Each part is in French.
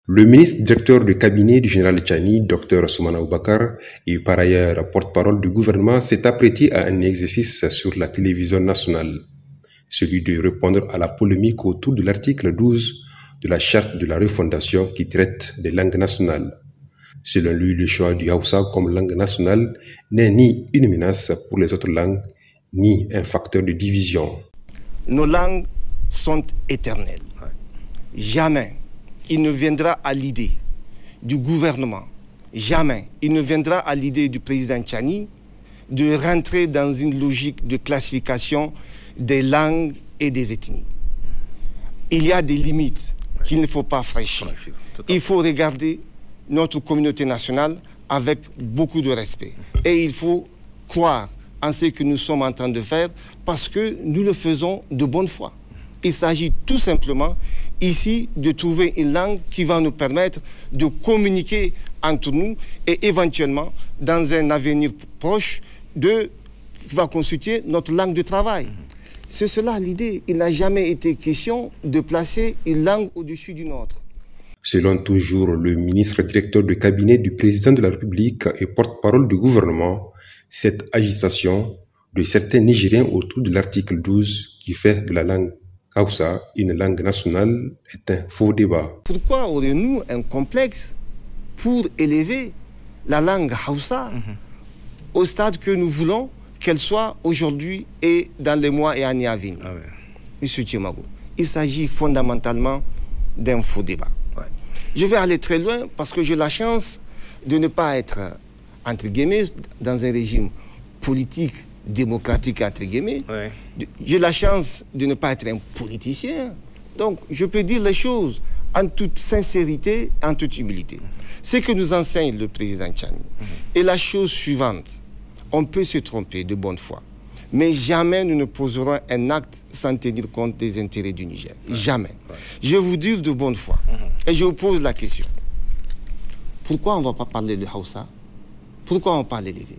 Le ministre directeur du cabinet du général Tchani, Dr Soumana Aboubakar, et par ailleurs porte-parole du gouvernement, s'est apprêté à un exercice sur la télévision nationale, celui de répondre à la polémique autour de l'article 12 de la charte de la refondation qui traite des langues nationales. Selon lui, le choix du Hausa comme langue nationale n'est ni une menace pour les autres langues, ni un facteur de division. Nos langues sont éternelles. Jamais il ne viendra à l'idée du gouvernement, jamais il ne viendra à l'idée du président Tchani de rentrer dans une logique de classification des langues et des ethnies. Il y a des limites qu'il ne faut pas franchir. Il faut regarder notre communauté nationale avec beaucoup de respect. Et il faut croire en ce que nous sommes en train de faire parce que nous le faisons de bonne foi. Il s'agit tout simplement ici de trouver une langue qui va nous permettre de communiquer entre nous et éventuellement, dans un avenir proche, qui va constituer notre langue de travail. C'est cela l'idée. Il n'a jamais été question de placer une langue au-dessus d'une autre. Selon toujours le ministre directeur du cabinet du président de la République et porte-parole du gouvernement, cette agitation de certains Nigériens autour de l'article 12 qui fait de la langue Hausa une langue nationale est un faux débat. Pourquoi aurions-nous un complexe pour élever la langue Hausa au stade que nous voulons qu'elle soit aujourd'hui et dans les mois et années à venir? Monsieur Tchemago, il s'agit fondamentalement d'un faux débat. Je vais aller très loin parce que j'ai la chance de ne pas être, entre guillemets, dans un régime politique, démocratique, entre guillemets. J'ai la chance de ne pas être un politicien. Donc, je peux dire les choses en toute sincérité, en toute humilité. Ce que nous enseigne le président Tchani est la chose suivante. On peut se tromper de bonne foi, mais jamais nous ne poserons un acte sans tenir compte des intérêts du Niger. Jamais. Je vais vous dire de bonne foi. Et je vous pose la question. Pourquoi on ne va pas parler de Hausa? Pourquoi on parle élevé?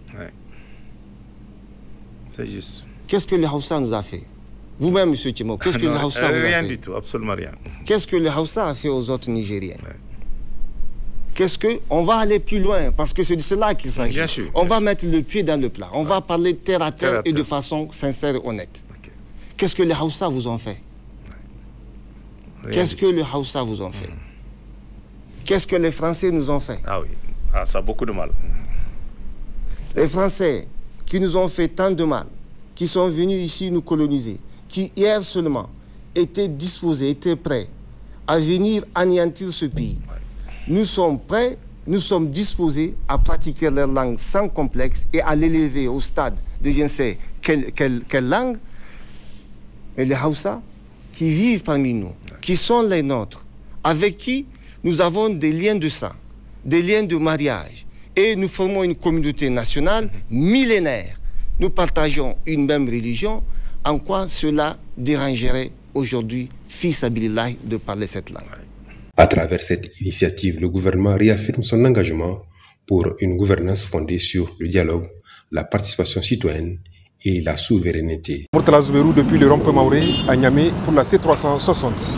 C'est juste. Qu'est-ce que le Hausa nous a fait? Vous-même, M. Tchemo, qu'est-ce que le Hausa vous a fait? Rien du tout, absolument rien. Qu'est-ce que le Hausa a fait aux autres Nigériens? Qu'est-ce que... On va aller plus loin, parce que c'est de cela qu'il s'agit. On va mettre le pied dans le plat. On va parler terre à terre et de façon sincère et honnête. Qu'est-ce que les Hausa vous ont fait? Qu'est-ce que les Hausa vous ont fait? Qu'est-ce que les Français nous ont fait? Ah oui, ça a beaucoup de mal. Les Français qui nous ont fait tant de mal, qui sont venus ici nous coloniser, qui hier seulement étaient disposés, étaient prêts à venir anéantir ce pays. Nous sommes prêts, nous sommes disposés à pratiquer leur langue sans complexe et à l'élever au stade de je ne sais quelle langue. Et les Hausa qui vivent parmi nous, qui sont les nôtres, avec qui nous avons des liens de sang, des liens de mariage, et nous formons une communauté nationale millénaire. Nous partageons une même religion. En quoi cela dérangerait aujourd'hui, fils Abilillah, de parler cette langue? À travers cette initiative, le gouvernement réaffirme son engagement pour une gouvernance fondée sur le dialogue, la participation citoyenne et la souveraineté. Murtala Zouberou depuis le rond-point Maoré à Niamey pour la C360.